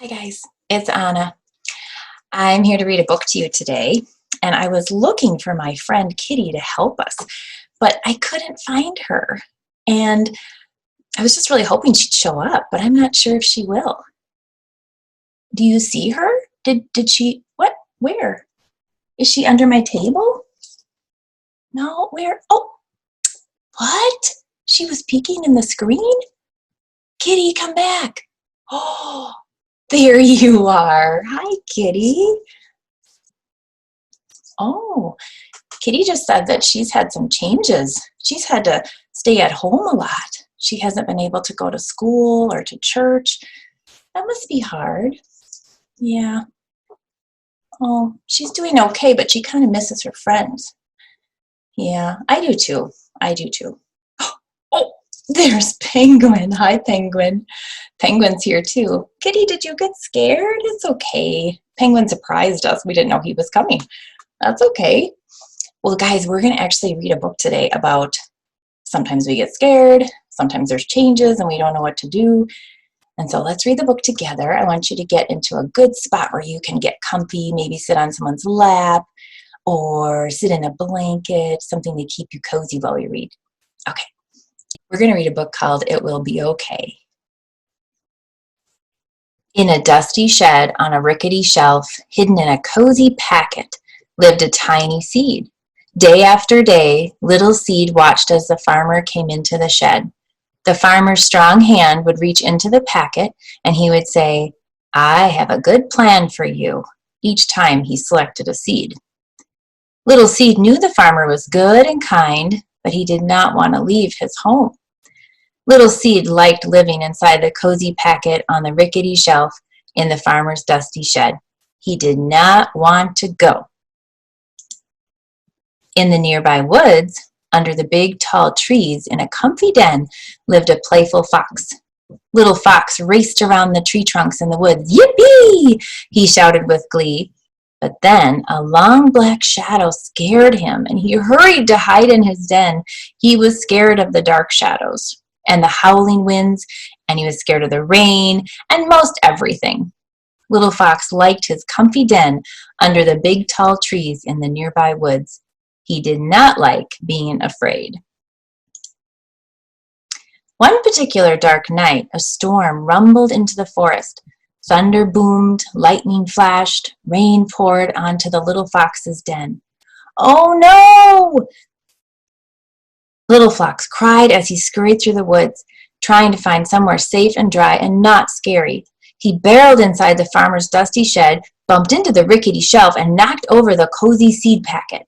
Hi guys, it's Anna. I'm here to read a book to you today, and I was looking for my friend Kitty to help us, but I couldn't find her. And I was just really hoping she'd show up, but I'm not sure if she will. Do you see her? Did she what? Where? Is she under my table? No, where? Oh, what? She was peeking in the screen? Kitty, come back. Oh, there you are. Hi, Kitty. Oh, Kitty just said that she's had some changes. She's had to stay at home a lot. She hasn't been able to go to school or to church. That must be hard. Yeah. Oh, she's doing okay, but she kind of misses her friends. Yeah, I do too. I do too. Oh, there's Penguin. Hi, Penguin. Penguin's here too. Kitty, did you get scared? It's okay. Penguin surprised us. We didn't know he was coming. That's okay. Well, guys, we're going to actually read a book today about sometimes we get scared, sometimes there's changes and we don't know what to do. And so let's read the book together. I want you to get into a good spot where you can get comfy, maybe sit on someone's lap or sit in a blanket, something to keep you cozy while we read. Okay, we're going to read a book called It Will Be Okay. In a dusty shed on a rickety shelf, hidden in a cozy packet, lived a tiny seed. Day after day, little Seed watched as the farmer came into the shed. The farmer's strong hand would reach into the packet, and he would say, "I have a good plan for you," each time he selected a seed. Little Seed knew the farmer was good and kind, but he did not want to leave his home. Little Seed liked living inside the cozy packet on the rickety shelf in the farmer's dusty shed. He did not want to go. In the nearby woods, under the big tall trees in a comfy den, lived a playful fox. Little Fox raced around the tree trunks in the woods. "Yippee!" he shouted with glee. But then a long black shadow scared him, and he hurried to hide in his den. He was scared of the dark shadows and the howling winds, and he was scared of the rain and most everything. Little Fox liked his comfy den under the big tall trees in the nearby woods. He did not like being afraid. One particular dark night, a storm rumbled into the forest. Thunder boomed, lightning flashed, rain poured onto the little fox's den. "Oh no!" Little Fox cried as he scurried through the woods, trying to find somewhere safe and dry and not scary. He barreled inside the farmer's dusty shed, bumped into the rickety shelf, and knocked over the cozy seed packet.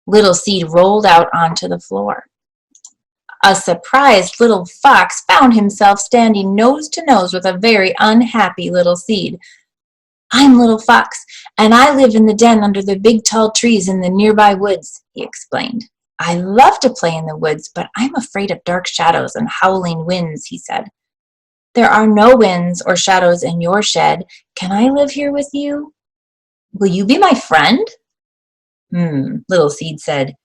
Little Seed rolled out onto the floor. A surprised little fox found himself standing nose to nose with a very unhappy little Seed. "I'm Little Fox, and I live in the den under the big tall trees in the nearby woods," he explained. "I love to play in the woods, but I'm afraid of dark shadows and howling winds," he said. "There are no winds or shadows in your shed. Can I live here with you? Will you be my friend?" Little Seed said,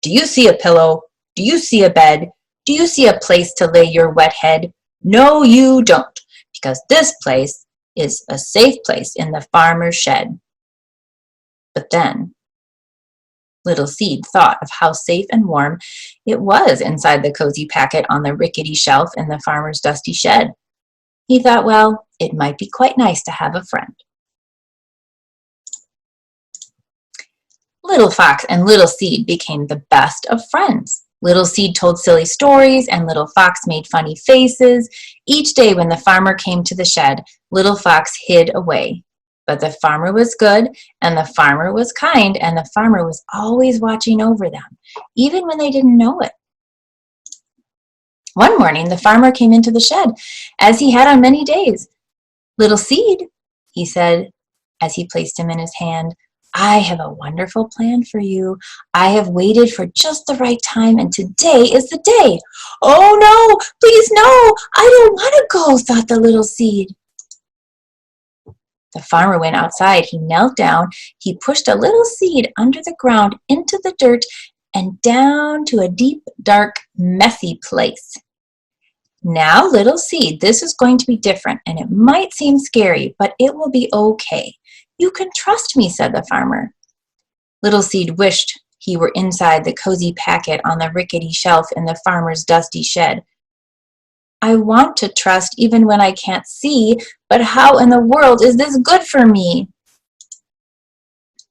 "Do you see a pillow? Do you see a bed? Do you see a place to lay your wet head? No, you don't, because this place is a safe place in the farmer's shed." But then Little Seed thought of how safe and warm it was inside the cozy packet on the rickety shelf in the farmer's dusty shed. He thought, well, it might be quite nice to have a friend. Little Fox and Little Seed became the best of friends. Little Seed told silly stories, and Little Fox made funny faces. Each day when the farmer came to the shed, Little Fox hid away. But the farmer was good, and the farmer was kind, and the farmer was always watching over them, even when they didn't know it. One morning, the farmer came into the shed, as he had on many days. "Little Seed," he said, as he placed him in his hand, "I have a wonderful plan for you. I have waited for just the right time, and today is the day." "Oh no, please no, I don't want to go," thought the little Seed. The farmer went outside. He knelt down. He pushed a little Seed under the ground into the dirt and down to a deep, dark, messy place. Now, little seed, this is going to be different, and it might seem scary, but it will be okay. You can trust me, said the farmer. Little seed wished he were inside the cozy packet on the rickety shelf in the farmer's dusty shed. I want to trust even when I can't see, but how in the world is this good for me?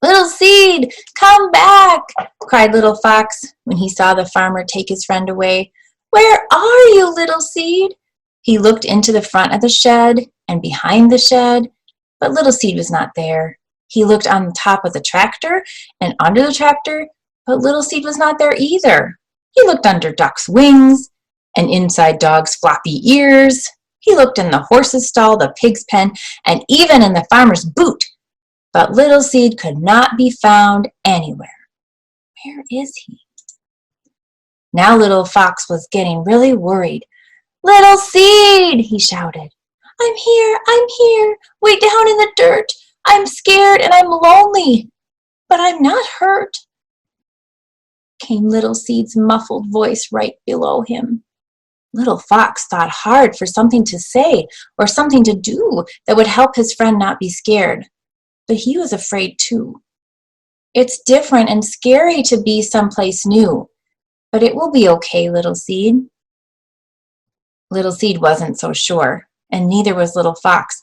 Little seed, come back, cried Little Fox when he saw the farmer take his friend away. Where are you, little seed? He looked into the front of the shed and behind the shed, but Little Seed was not there. He looked on the top of the tractor and under the tractor, but Little Seed was not there either. He looked under Duck's wings and inside Dog's floppy ears. He looked in the horse's stall, the pig's pen, and even in the farmer's boot. But Little Seed could not be found anywhere. Where is he? Now Little Fox was getting really worried. Little Seed, he shouted. I'm here, way down in the dirt. I'm scared and I'm lonely, but I'm not hurt, came Little Seed's muffled voice right below him. Little Fox thought hard for something to say or something to do that would help his friend not be scared, but he was afraid too. It's different and scary to be someplace new, but it will be okay, Little Seed. Little Seed wasn't so sure, and neither was Little Fox,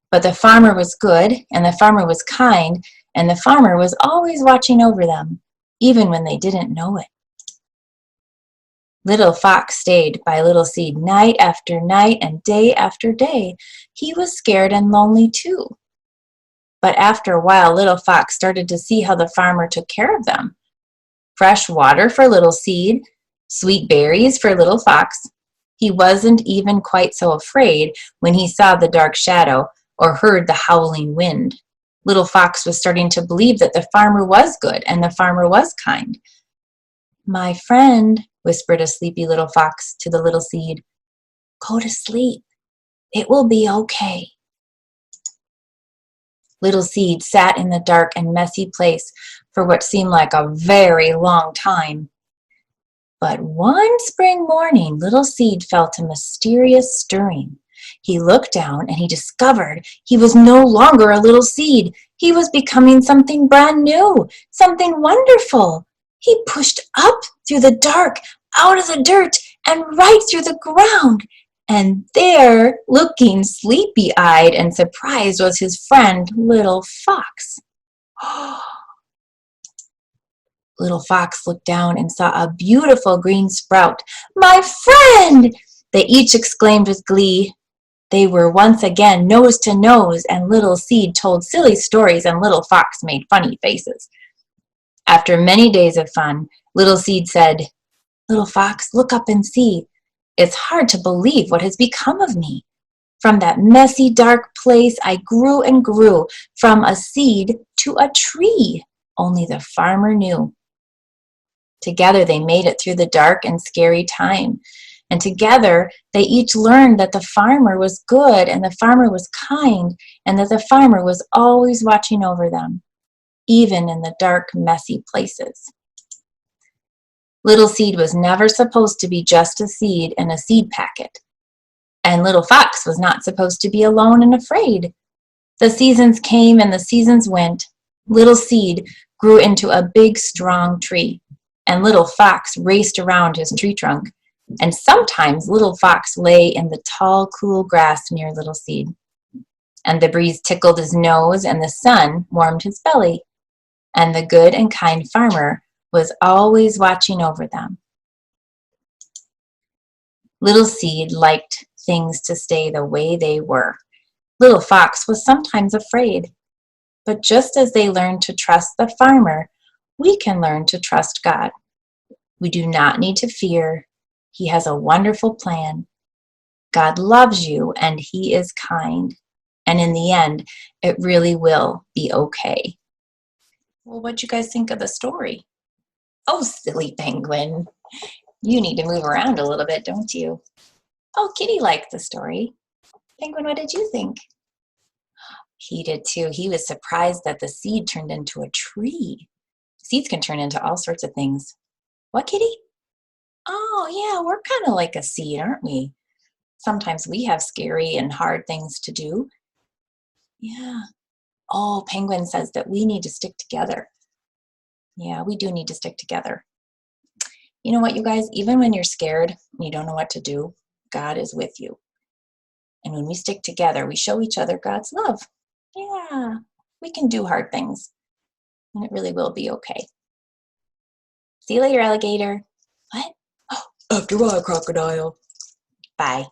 but the farmer was good, and the farmer was kind, and the farmer was always watching over them, even when they didn't know it. Little Fox stayed by Little Seed night after night and day after day. He was scared and lonely too. But after a while, Little Fox started to see how the farmer took care of them. Fresh water for Little Seed, sweet berries for Little Fox. He wasn't even quite so afraid when he saw the dark shadow or heard the howling wind. Little Fox was starting to believe that the farmer was good and the farmer was kind. My friend, whispered a sleepy Little Fox to the Little Seed, go to sleep. It will be okay. Little Seed sat in the dark and messy place for what seemed like a very long time. But one spring morning, Little Seed felt a mysterious stirring. He looked down and he discovered he was no longer a little seed. He was becoming something brand new, something wonderful. He pushed up through the dark, out of the dirt, and right through the ground. And there, looking sleepy-eyed and surprised, was his friend, Little Fox. Little Fox looked down and saw a beautiful green sprout. My friend! They each exclaimed with glee. They were once again nose to nose, and Little Seed told silly stories and Little Fox made funny faces. After many days of fun, Little Seed said, Little Fox, look up and see. It's hard to believe what has become of me. From that messy, dark place, I grew and grew, from a seed to a tree. Only the farmer knew. Together they made it through the dark and scary time. And together they each learned that the farmer was good and the farmer was kind and that the farmer was always watching over them, even in the dark, messy places. Little Seed was never supposed to be just a seed in a seed packet. And Little Fox was not supposed to be alone and afraid. The seasons came and the seasons went. Little Seed grew into a big, strong tree, and Little Fox raced around his tree trunk. And sometimes Little Fox lay in the tall, cool grass near Little Seed. And the breeze tickled his nose, and the sun warmed his belly. And the good and kind farmer was always watching over them. Little Seed liked things to stay the way they were. Little Fox was sometimes afraid. But just as they learned to trust the farmer, we can learn to trust God. We do not need to fear. He has a wonderful plan. God loves you and He is kind. And in the end, it really will be okay. Well, what'd you guys think of the story? Oh, silly penguin. You need to move around a little bit, don't you? Oh, Kitty liked the story. Penguin, what did you think? He did too. He was surprised that the seed turned into a tree. Seeds can turn into all sorts of things. What, Kitty? Oh, yeah, we're kind of like a seed, aren't we? sometimes we have scary and hard things to do. Yeah. Oh, Penguin says that we need to stick together. Yeah, we do need to stick together. You know what, you guys? Even when you're scared and you don't know what to do, God is with you. And when we stick together, we show each other God's love. Yeah, we can do hard things, and it really will be okay. See you later, alligator. What? Oh, after all, crocodile. Bye.